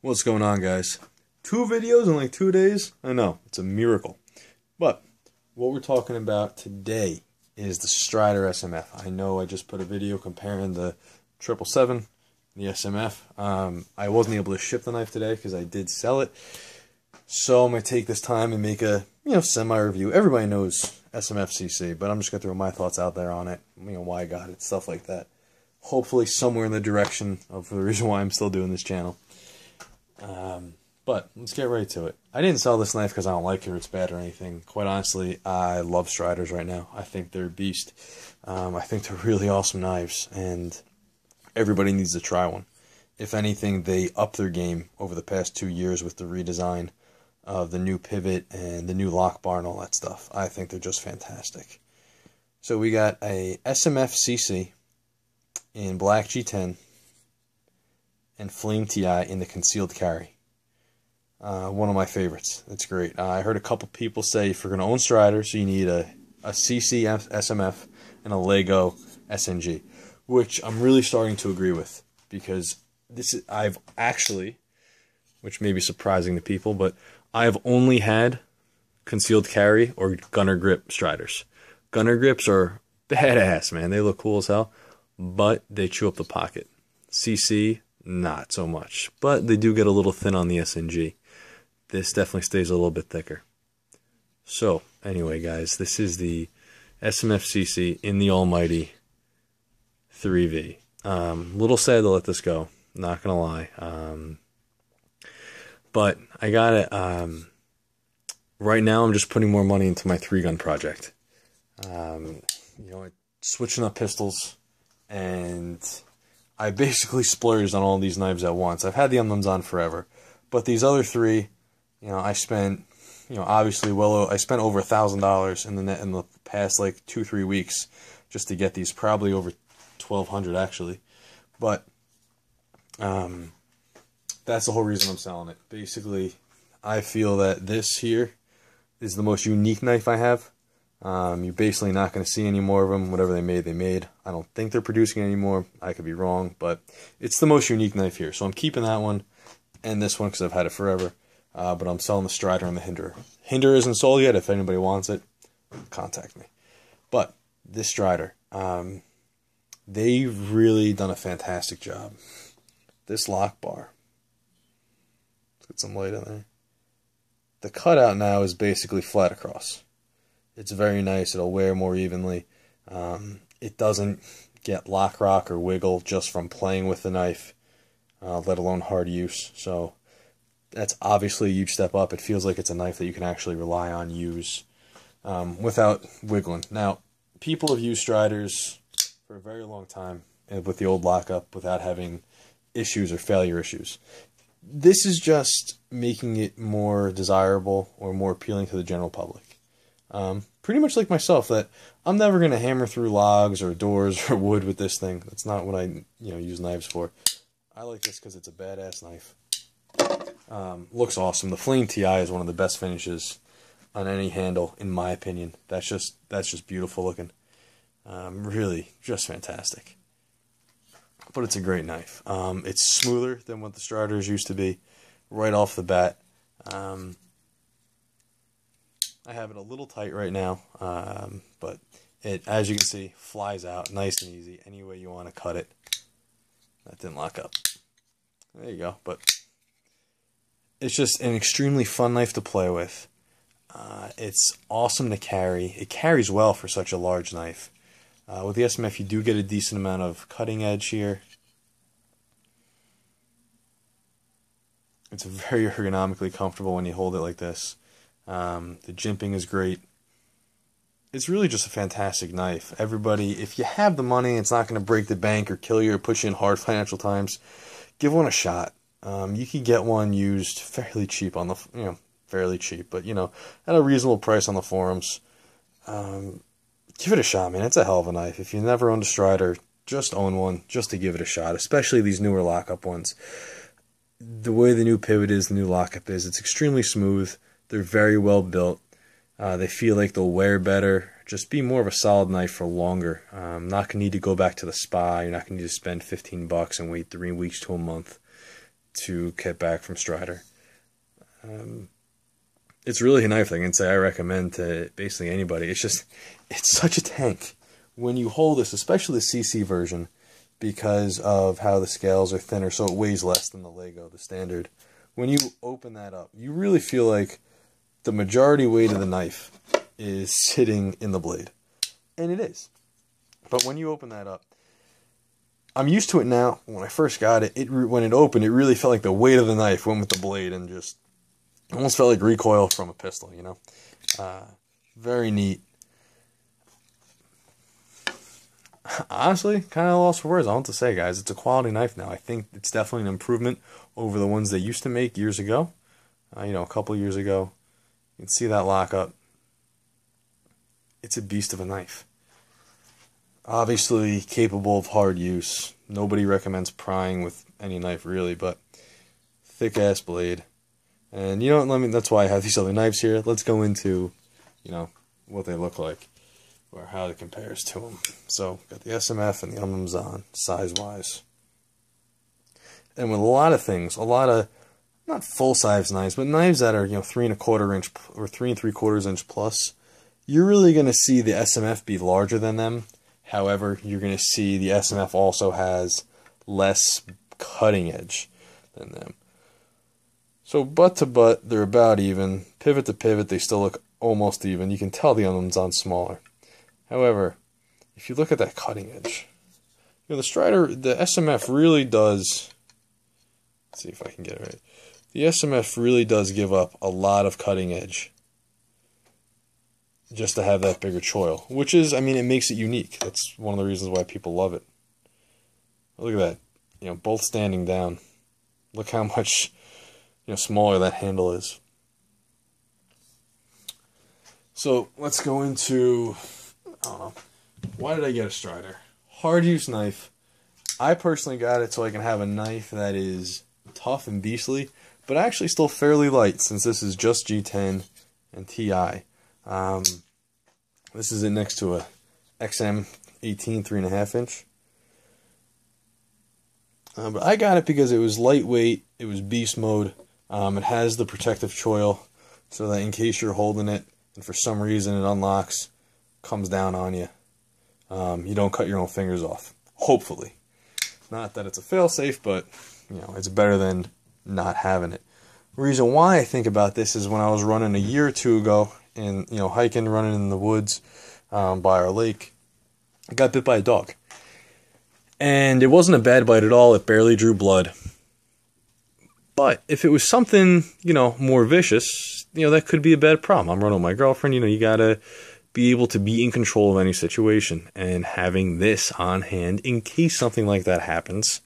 What's going on, guys? 2 videos in like 2 days? I know, it's a miracle. But what we're talking about today is the Strider SMF. I know I just put a video comparing the 777, the SMF. I wasn't able to ship the knife today because I did sell it. So I'm going to take this time and make a semi-review. Everybody knows SMF CC, but I'm just going to throw my thoughts out there on it, why I got it, stuff like that. Hopefully somewhere in the direction of the reason why I'm still doing this channel. But let's get right to it. I didn't sell this knife because I don't like it or it's bad or anything. Quite honestly, I love Striders right now. I think they're a beast. I think they're really awesome knives, and everybody needs to try one. If anything, they upped their game over the past 2 years with the redesign of the new pivot and the new lock bar and all that stuff. I think they're just fantastic. So we got a SMF CC in black G10 and Flame TI in the concealed carry. One of my favorites. It's great. I heard a couple people say if you're going to own Striders, you need a CC SMF and a Lego SNG, which I'm really starting to agree with, because I've actually, which may be surprising to people, but I've only had concealed carry or gunner grip Striders. Gunner grips are badass, man. They look cool as hell, but they chew up the pocket. CC, not so much, but they do get a little thin on the SNG. This definitely stays a little bit thicker. So, anyway, guys, this is the SMF CC in the almighty 3V. Little sad to let this go, not gonna lie. But I got it. Right now, I'm just putting more money into my 3-gun project. Switching up pistols, and I basically splurged on all these knives at once. I've had the emblems on forever, but these other 3, I spent, obviously I spent over $1,000 in the past like 2-3 weeks just to get these, probably over $1,200 actually. But that's the whole reason I'm selling it. Basically, I feel that this here is the most unique knife I have. You're basically not going to see any more of them. Whatever they made, they made. I don't think they're producing anymore. I could be wrong, but it's the most unique knife here. So I'm keeping that one and this one because I've had it forever. But I'm selling the Strider and the Hinder. Hinder isn't sold yet. If anybody wants it, contact me. But this Strider, they've really done a fantastic job. This lock bar. Let's get some light in there. The cutout now is basically flat across. It's very nice. It'll wear more evenly. It doesn't get lock, rock, or wiggle just from playing with the knife, let alone hard use. So that's obviously a huge step up. It feels like it's a knife that you can actually rely on, use without wiggling. Now, people have used Striders for a very long time with the old lockup without having issues or failure issues. This is just making it more desirable or more appealing to the general public. Pretty much like myself, that I'm never going to hammer through logs or doors or wood with this thing. That's not what I use knives for. I like this because it's a badass knife. Looks awesome. The Flame TI is one of the best finishes on any handle, in my opinion. That's just beautiful looking. Really, just fantastic. But it's a great knife. It's smoother than what the Striders used to be, right off the bat. I have it a little tight right now, but it, as you can see, flies out nice and easy. Any way you want to cut it. That didn't lock up. There you go. But it's just an extremely fun knife to play with. It's awesome to carry. It carries well for such a large knife. With the SMF, you do get a decent amount of cutting edge here. It's very ergonomically comfortable when you hold it like this. The jimping is great. It's really just a fantastic knife. Everybody, if you have the money, it's not going to break the bank or kill you or put you in hard financial times, give one a shot. You can get one used fairly cheap on the, fairly cheap, but at a reasonable price on the forums. Give it a shot, man. It's a hell of a knife. If you never owned a Strider, just own one, just to give it a shot. Especially these newer lockup ones. The way the new pivot is, the new lockup is, it's extremely smooth. They're very well built. They feel like they'll wear better. Just be more of a solid knife for longer. Not going to need to go back to the spa. You're not going to need to spend $15 and wait 3 weeks to a month. to get back from Strider. It's really a knife I can say I recommend to basically anybody. It's such a tank when you hold this, especially the CC version, because of how the scales are thinner, so it weighs less than the Lego, the standard. When you open that up, you really feel like the majority weight of the knife is sitting in the blade. And it is. But when you open that up, I'm used to it now. When I first got it, when it opened, it really felt like the weight of the knife went with the blade and just almost felt like recoil from a pistol, you know? Very neat. Honestly, kind of lost for words. I don't know what to say, guys. It's a quality knife now. I think it's definitely an improvement over the ones they used to make years ago. A couple years ago. You can see that lockup. It's a beast of a knife. Obviously capable of hard use. Nobody recommends prying with any knife, really, but thick-ass blade. And that's why I have these other knives here. Let's go into, what they look like, or how it compares to them. So, got the SMF and the Amazon, size-wise. And with a lot of things, not full-size knives, but knives that are, 3 1/4 inch or 3 3/4 inch plus, you're really going to see the SMF be larger than them. However, you're going to see the SMF also has less cutting edge than them. So butt to butt, they're about even. Pivot to pivot, they still look almost even. You can tell the Amazon's smaller. However, if you look at that cutting edge, the Strider, the SMF really does, let's see if I can get it right. The SMF really does give up a lot of cutting edge just to have that bigger choil, which is, it makes it unique. That's one of the reasons why people love it. Look at that, both standing down. Look how much, smaller that handle is. So let's go into, why did I get a Strider? Hard use knife. I personally got it so I can have a knife that is tough and beastly, but actually still fairly light, since this is just G10 and TI. This is it next to a XM18 3.5 inch. But I got it because it was lightweight, it was beast mode, it has the protective choil, so that in case you're holding it and for some reason it unlocks, comes down on you, you don't cut your own fingers off. Hopefully. Not that it's a fail-safe, but it's better than not having it. The reason why I think about this is when I was running a year or two ago, and hiking, running in the woods by our lake, I got bit by a dog. And it wasn't a bad bite at all. It barely drew blood. But if it was something, more vicious, that could be a bad problem. I'm running with my girlfriend. You gotta be able to be in control of any situation. And having this on hand, in case something like that happens,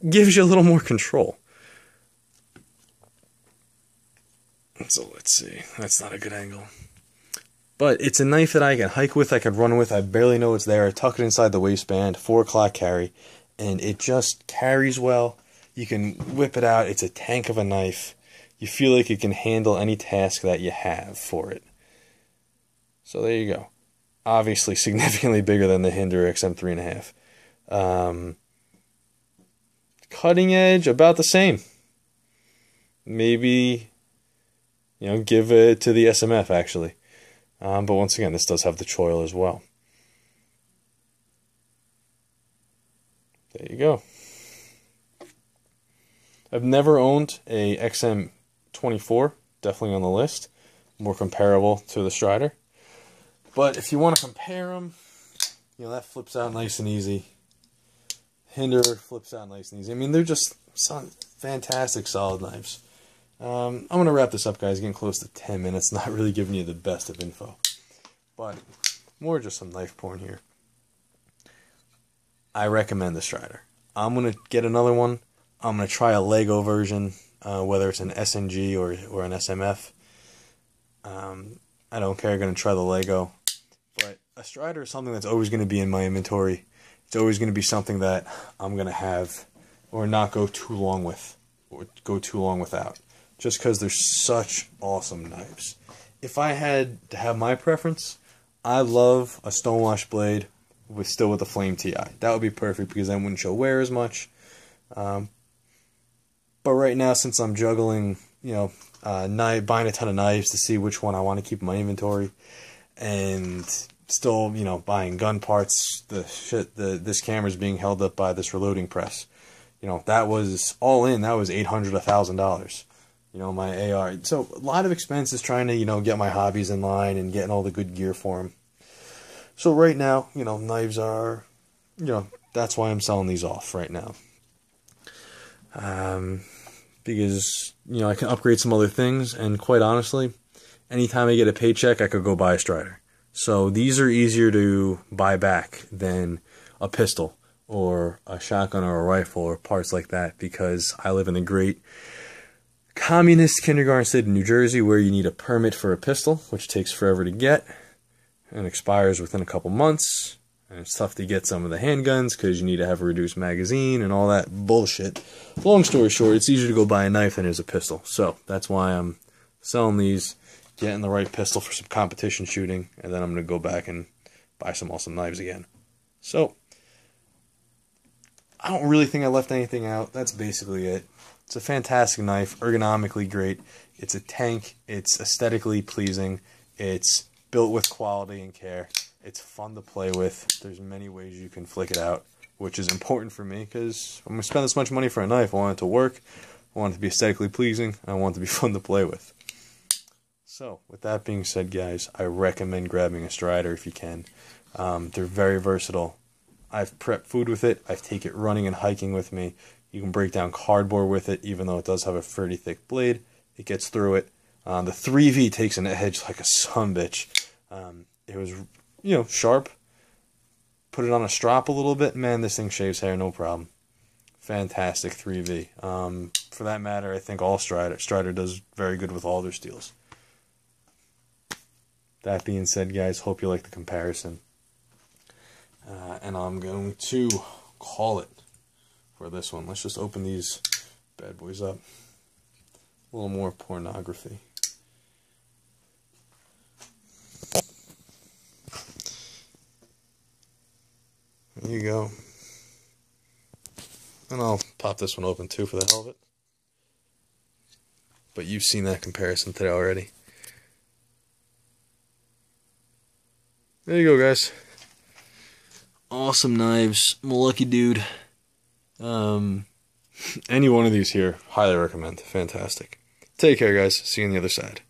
gives you a little more control. So let's see. That's not a good angle. But it's a knife that I can hike with, I can run with. I barely know it's there. I tuck it inside the waistband, 4 o'clock carry, and it just carries well. You can whip it out. It's a tank of a knife. You feel like it can handle any task that you have for it. So there you go. Obviously significantly bigger than the Hinder XM 3.5. Cutting edge, about the same. Maybe, give it to the SMF, actually. But once again, this does have the choil as well. There you go. I've never owned a XM24, definitely on the list. More comparable to the Strider. But if you want to compare them, that flips out nice and easy. Hinder flips out nice and easy. They're just fantastic, solid knives. I'm going to wrap this up, guys. Getting close to 10 minutes. Not really giving you the best of info. But more just some knife porn here. I recommend the Strider. I'm going to get another one. I'm going to try a Lego version, whether it's an SNG or an SMF. I don't care. I'm going to try the Lego. But a Strider is something that's always going to be in my inventory. It's always going to be something that I'm going to have or not go too long with, or go too long without. Just because they're such awesome knives. If I had to have my preference, I love a stonewash blade still with a flame TI. That would be perfect because then it wouldn't show wear as much. But right now, since I'm juggling, buying a ton of knives to see which one I want to keep in my inventory, and still, buying gun parts, this camera's being held up by this reloading press. That was all in. That was $800, $1,000. My AR. So a lot of expenses trying to, get my hobbies in line and getting all the good gear for them. So right now, knives are, that's why I'm selling these off right now. Because, I can upgrade some other things, and quite honestly, anytime I get a paycheck, I could go buy a Strider. So these are easier to buy back than a pistol or a shotgun or a rifle or parts like that, because I live in the great communist kindergarten state of New Jersey, where you need a permit for a pistol, which takes forever to get and expires within a couple months. And it's tough to get some of the handguns because you need to have a reduced magazine and all that bullshit. Long story short, it's easier to go buy a knife than it is a pistol. So that's why I'm selling these, getting the right pistol for some competition shooting, and then I'm going to go back and buy some awesome knives again. So I don't really think I left anything out. That's basically it. It's a fantastic knife, ergonomically great. It's a tank. It's aesthetically pleasing. It's built with quality and care. It's fun to play with. There's many ways you can flick it out, which is important for me because I'm going to spend this much money for a knife. I want it to work. I want it to be aesthetically pleasing. I want it to be fun to play with. So, with that being said, guys, I recommend grabbing a Strider if you can. They're very versatile. I've prepped food with it. I take it running and hiking with me. You can break down cardboard with it, even though it does have a pretty thick blade. It gets through it. The 3V takes an edge like a sumbitch. It was, sharp. Put it on a strop a little bit. Man, this thing shaves hair, no problem. Fantastic 3V. For that matter, I think all Strider does very good with all their steels. That being said, guys, hope you like the comparison. And I'm going to call it for this one. Let's just open these bad boys up. A little more pornography. There you go. And I'll pop this one open too for the hell of it. But you've seen that comparison today already. There you go, guys. Awesome knives. I'm a lucky dude. Any one of these here, highly recommend. Fantastic. Take care, guys. See you on the other side.